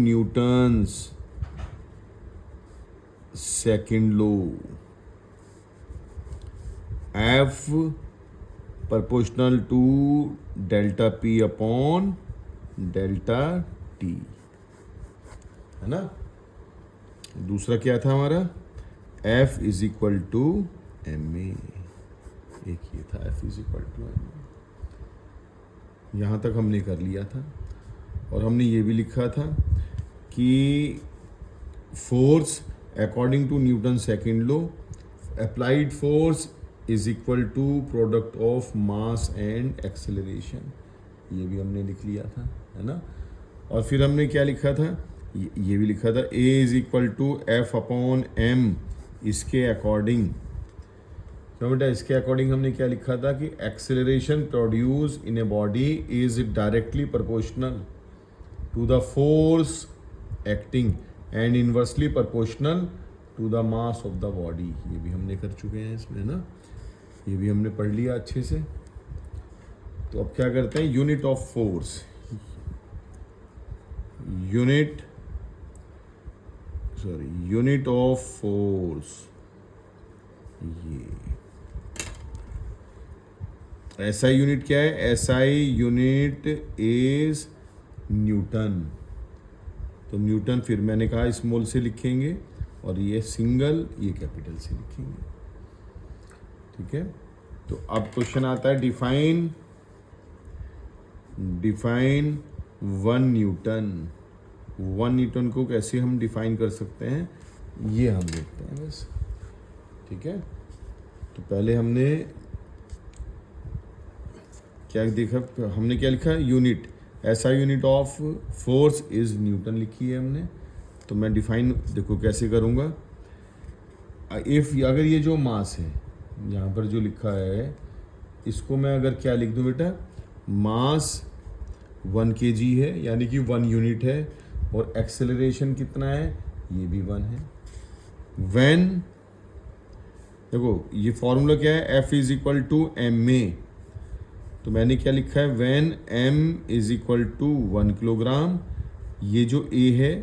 Newton's second law, F proportional to delta P upon delta T, है ना। दूसरा क्या था हमारा, F is equal to M A, एक ये था F is equal to M A. यहाँ तक हमने कर लिया था। और हमने ये भी लिखा था कि force according to Newton second law, applied force is equal to product of mass and acceleration, ये भी हमने लिख लिया था, है ना। और फिर हमने क्या लिखा था, ये भी लिखा था, A is equal to F upon M, इसके अकॉर्डिंग, तो बेटा इसके अकॉर्डिंग हमने क्या लिखा था कि acceleration produce in a body is directly proportional to the force acting and inversely proportional to the mass of the body. ये भी हमने कर चुके हैं इसमें ना, ये भी हमने पढ़ लिया अच्छे से। तो अब क्या करते हैं, unit of force, unit of force, ये एसआई यूनिट क्या है, एसआई यूनिट इज न्यूटन। तो न्यूटन फिर मैंने कहा स्मॉल से लिखेंगे और ये सिंगल, ये कैपिटल से लिखेंगे, ठीक है। तो अब क्वेश्चन आता है डिफाइन वन न्यूटन को कैसे हम डिफाइन कर सकते हैं, ये हम देखते हैं बस, ठीक है। तो पहले हमने क्या देखा, हमने क्या लिखा, यूनिट, ऐसा unit of force is Newton लिखी है हमने। तो मैं डिफाइन देखो कैसे करूँगा, इफ अगर ये जो मास है यहाँ पर जो लिखा है, इसको मैं अगर क्या लिख दूँ बेटा, मास 1 kg है, यानी कि 1 यूनिट है, और एक्सेलरेशन कितना है, ये भी 1 है। व्हेन, देखो ये फॉर्मूला क्या है, F is equal to M A, तो मैंने क्या लिखा है, when M is equal to 1 kilogram, ये जो ए है,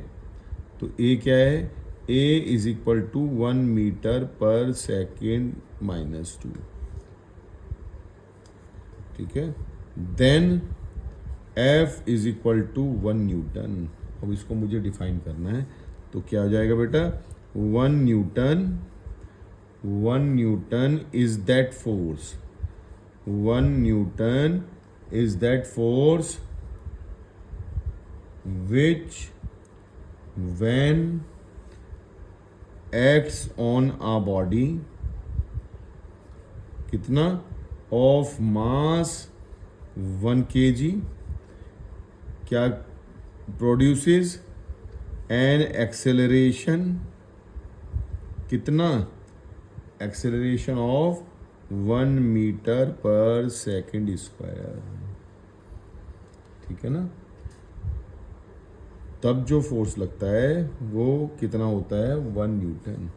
तो ए क्या है, A is equal to 1 metre per second minus 2, ठीक है। Then F is equal to 1 newton. अब इसको मुझे डिफाइन करना है, तो क्या हो जाएगा बेटा, 1 Newton is that force, 1 Newton is that force which when acts on a body, कितना, of mass 1 kg, क्या produces an acceleration, कितना, acceleration of 1 metre per second square, ठीक है ना। तब जो फोर्स लगता है वो कितना होता है, 1 न्यूटन।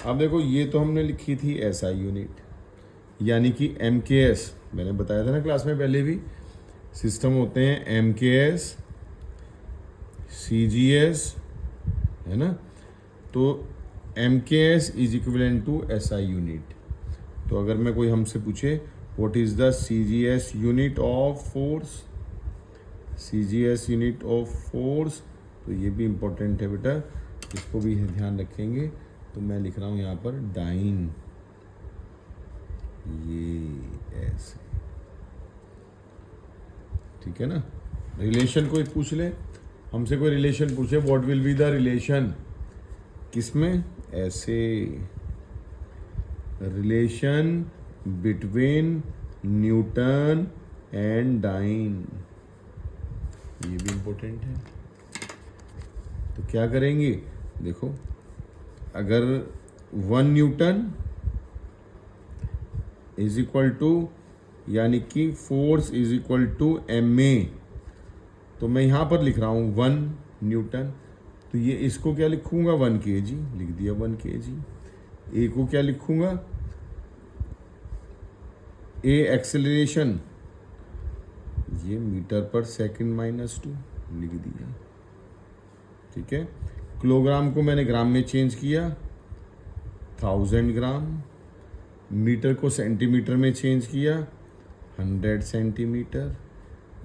अब देखो ये तो हमने लिखी थी एसआई यूनिट, यानी कि MKS, मैंने बताया था ना क्लास में पहले भी, सिस्टम होते हैं MKS, CGS, है ना। तो MKS is equivalent to SI unit. तो अगर मैं कोई हमसे पूछे what is the CGS unit of force, CGS unit of force, तो ये भी इम्पोर्टेंट है बेटा, इसको भी ध्यान रखेंगे। तो मैं लिख रहा हूँ यहाँ पर डाइन, ये ऐसे, ठीक है ना। रिलेशन कोई पूछ ले हमसे, कोई रिलेशन पूछे, what will be the relation, किसमें, ऐसे, relation between newton and dyne, ये भी इम्पोर्टेंट है। तो क्या करेंगे, देखो अगर 1 न्यूटन इज इक्वल टू, यानी कि force is equal to MA, तो मैं यहाँ पर लिख रहा हूँ 1 न्यूटन, तो ये इसको क्या लिखूँगा, 1 kg लिख दिया, 1 kg। ए को क्या लिखूँगा, ए एक्सेलरेशन, ये मीटर पर सेकंड माइनस 2 लिख दिया, ठीक है। किलोग्राम को मैंने ग्राम में चेंज किया, 1000 ग्राम। मीटर को सेंटीमीटर में चेंज किया, 100 सेंटीमीटर।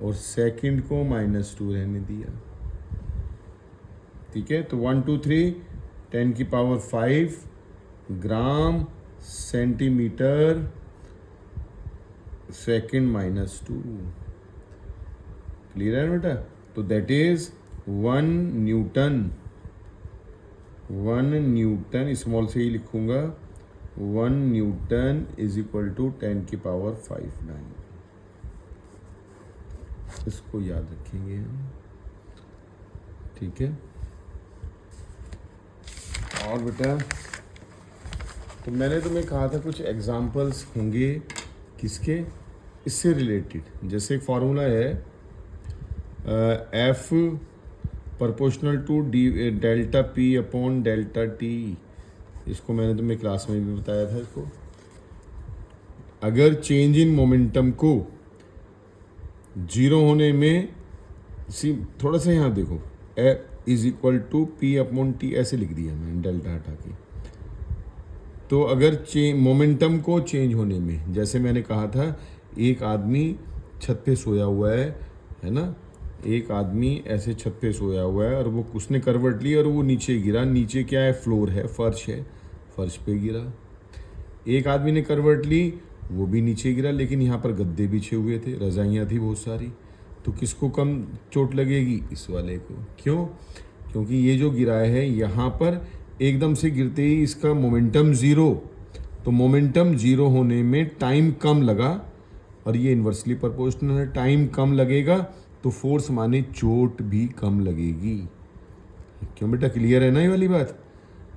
और सेकंड को -2 रहने दिया, ठीक है। तो 1 2 3 10⁵ ग्राम सेंटीमीटर सेकंड -2। क्लियर है बेटा? तो that is 1 Newton. 1 Newton small से ही लिखूंगा, 1 न्यूटन इज इक्वल टू 10⁵9। इसको याद रखेंगे हम, ठीक है। और बेटा, तो मैंने तुम्हें कहा था कुछ एग्जाम्पल्स होंगे किसके, इससे रिलेटेड। जैसे एक फार्मूला है F proportional to D delta P upon delta T. इसको मैंने तुम्हें क्लास में भी बताया था। इसको अगर चेंज इन मोमेंटम को जीरो होने में, थोड़ा सा यहाँ देखो, A is equal to P upon T ऐसे लिख दिया मैंने डेल्टा हटा के। तो अगर मोमेंटम को चेंज होने में, जैसे मैंने कहा था एक आदमी छत पे सोया हुआ है ना, एक आदमी ऐसे छत पे सोया हुआ है और वो उसने करवट ली और वो नीचे गिरा। नीचे क्या है? फ्लोर है, फर्श है, फर्श पे गिरा। एक आदमी ने करवट ली, वो भी नीचे गिरा, लेकिन यहाँ पर गद्दे बिछे हुए थे, रजाइयाँ थी बहुत सारी। तो किसको कम चोट लगेगी? इस वाले को। क्यों? क्योंकि ये जो गिरा है यहाँ पर एकदम से गिरते ही इसका मोमेंटम ज़ीरो, तो मोमेंटम ज़ीरो होने में टाइम कम लगा, और ये इन्वर्सली प्रोपोर्शनल है। टाइम कम लगेगा तो फोर्स माने चोट भी कम लगेगी। क्यों बेटा? क्लियर है ना ये वाली बात?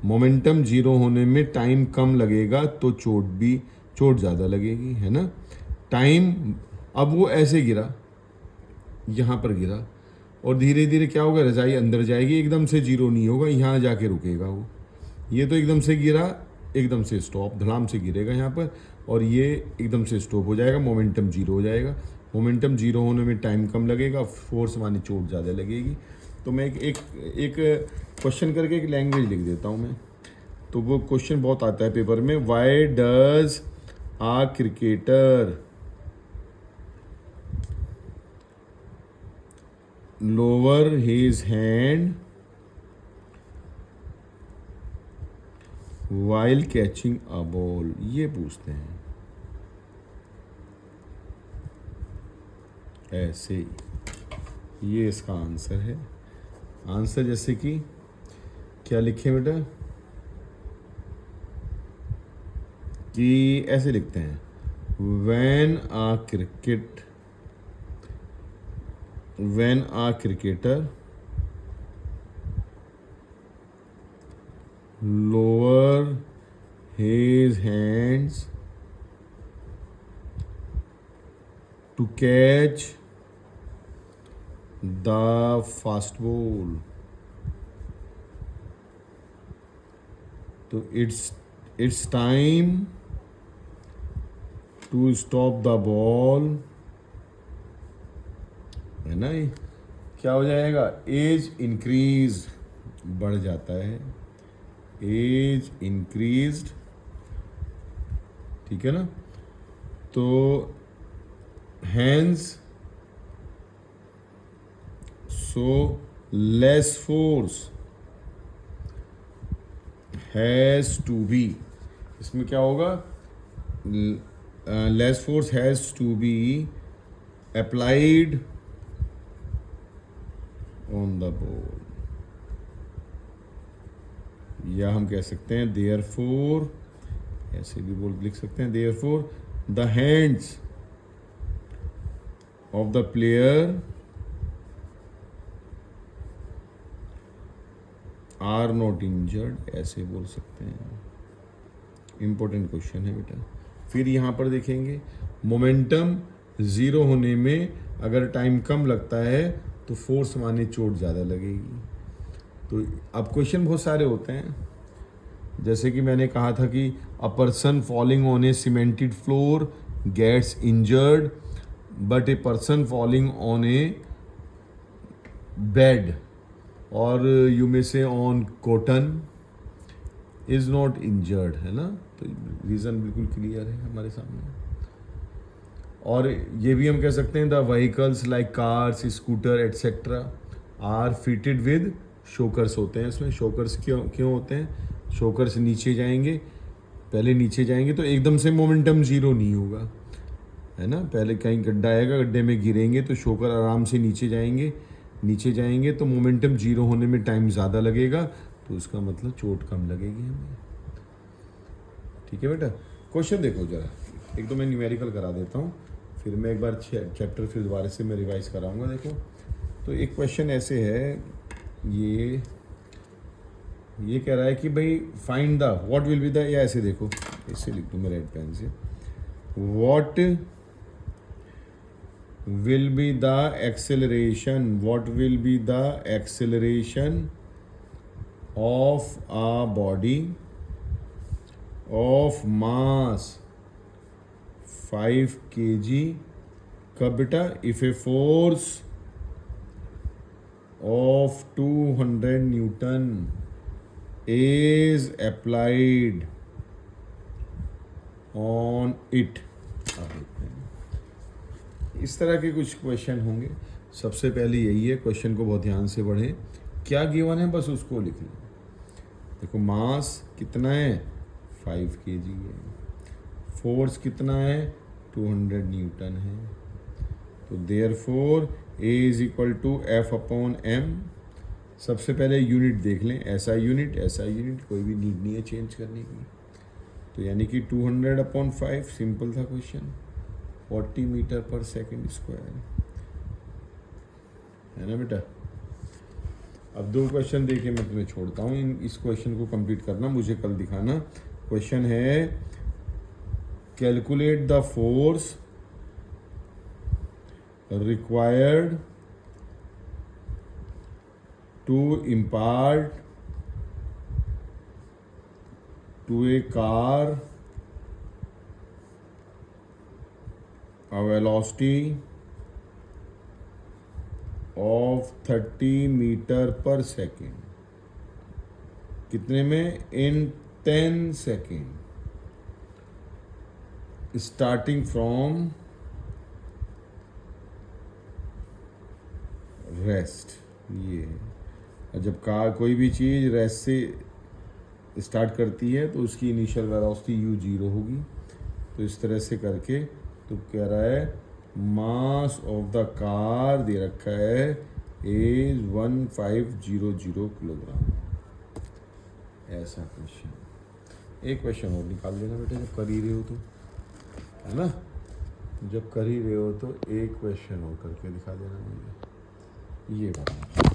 मोमेंटम ज़ीरो होने में टाइम कम लगेगा तो चोट ज़्यादा लगेगी, है ना। टाइम, अब वो ऐसे गिरा, यहाँ पर गिरा, और धीरे धीरे क्या होगा? रजाई अंदर जाएगी, एकदम से जीरो नहीं होगा, यहाँ जाके रुकेगा वो। ये तो एकदम से गिरा, एकदम से स्टॉप, धड़ाम से गिरेगा यहाँ पर, और ये एकदम से स्टॉप हो जाएगा, मोमेंटम जीरो हो जाएगा। मोमेंटम जीरो होने में टाइम कम लगेगा, फोर्स माने चोट ज़्यादा लगेगी। तो मैं एक क्वेश्चन करके एक लैंग्वेज लिख देता हूँ मैं। तो वो क्वेश्चन बहुत आता है पेपर में। Why does a cricketer lower his hand while catching a ball? ये पूछते हैं ऐसे। ये इसका आंसर है। आंसर जैसे कि क्या लिखे बेटा, कि ऐसे लिखते हैं, when a cricketer lower his hands to catch the fast ball, तो it's time to stop the ball, है ना। ये क्या हो जाएगा? एज इंक्रीज, बढ़ जाता है, एज इंक्रीज्ड, ठीक है ना। तो hands, so less force has to be, इसमें क्या होगा? Less force has to be applied on the ball, या हम कह सकते हैं देयरफॉर, ऐसे भी बोल लिख सकते हैं, therefore the hands of the player are not injured, ऐसे बोल सकते हैं। इंपॉर्टेंट क्वेश्चन है बेटा। फिर यहाँ पर देखेंगे, मोमेंटम ज़ीरो होने में अगर टाइम कम लगता है तो फोर्स माने चोट ज़्यादा लगेगी। तो अब क्वेश्चन बहुत सारे होते हैं, जैसे कि मैंने कहा था कि a person falling on a cemented floor gets injured, but a person falling on a bed और you may say on cotton is not injured, है ना। तो रीज़न बिल्कुल क्लियर है हमारे सामने। और ये भी हम कह सकते हैं the vehicles like cars, scooter etcetera are fitted with shockers होते हैं। इसमें शोकर्स क्यों क्यों होते हैं? शोकर्स नीचे जाएंगे, पहले नीचे जाएंगे तो एकदम से मोमेंटम ज़ीरो नहीं होगा, है ना। पहले कहीं गड्ढा आएगा, गड्ढे में गिरेंगे तो शोकर आराम से नीचे जाएंगे तो मोमेंटम जीरो होने में टाइम ज़्यादा लगेगा, तो उसका मतलब चोट कम लगेगी हमें। ठीक है बेटा, क्वेश्चन देखो जरा, एक तो मैं न्यूमेरिकल करा देता हूँ, फिर मैं एक बार चैप्टर फिर दोबारा से मैं रिवाइज कराऊंगा। देखो तो एक क्वेश्चन ऐसे है, ये कह रहा है कि भाई find the what will be the, या ऐसे देखो, ऐसे लिख दूँ मैं रेड पेन से, what will be the acceleration, what will be the acceleration of a body of mass 5 kg कब बेटा? if a force of 200 Newton is applied on it। अब देखते हैं, इस तरह के कुछ क्वेश्चन होंगे। सबसे पहले यही है, क्वेश्चन को बहुत ध्यान से पढ़ें, क्या गिवन है बस उसको लिख लें। देखो मास कितना है? 5 kg है। फोर्स कितना है? 200 न्यूटन है। तो therefore A is equal to F upon M। सबसे पहले यूनिट देख लें, ऐसा यूनिट, कोई भी नीड नहीं है चेंज करने की। तो यानी कि 200 अपॉन 5, सिंपल था क्वेश्चन, 40 मीटर पर सेकंड स्क्वायर, है ना बेटा। अब 2 क्वेश्चन देके मैं तुम्हें छोड़ता हूँ, इस क्वेश्चन को कंप्लीट करना, मुझे कल दिखाना। क्वेश्चन है calculate the force required to impart to a car a velocity of 30 metre per second. कितने में? in 10 second, starting from rest. ये है, जब कार कोई भी चीज़ रेस्ट से स्टार्ट करती है तो उसकी इनिशियल वेलोसिटी u0 होगी। तो इस तरह से करके तो कह रहा है मास ऑफ द कार दे रखा है इज 1500 किलोग्राम। ऐसा क्वेश्चन। एक क्वेश्चन और निकाल देना बेटा, जब कर ही रहे हो तो, है ना, जब कर ही रहे हो तो एक क्वेश्चन और करके दिखा देना मुझे, ये बात।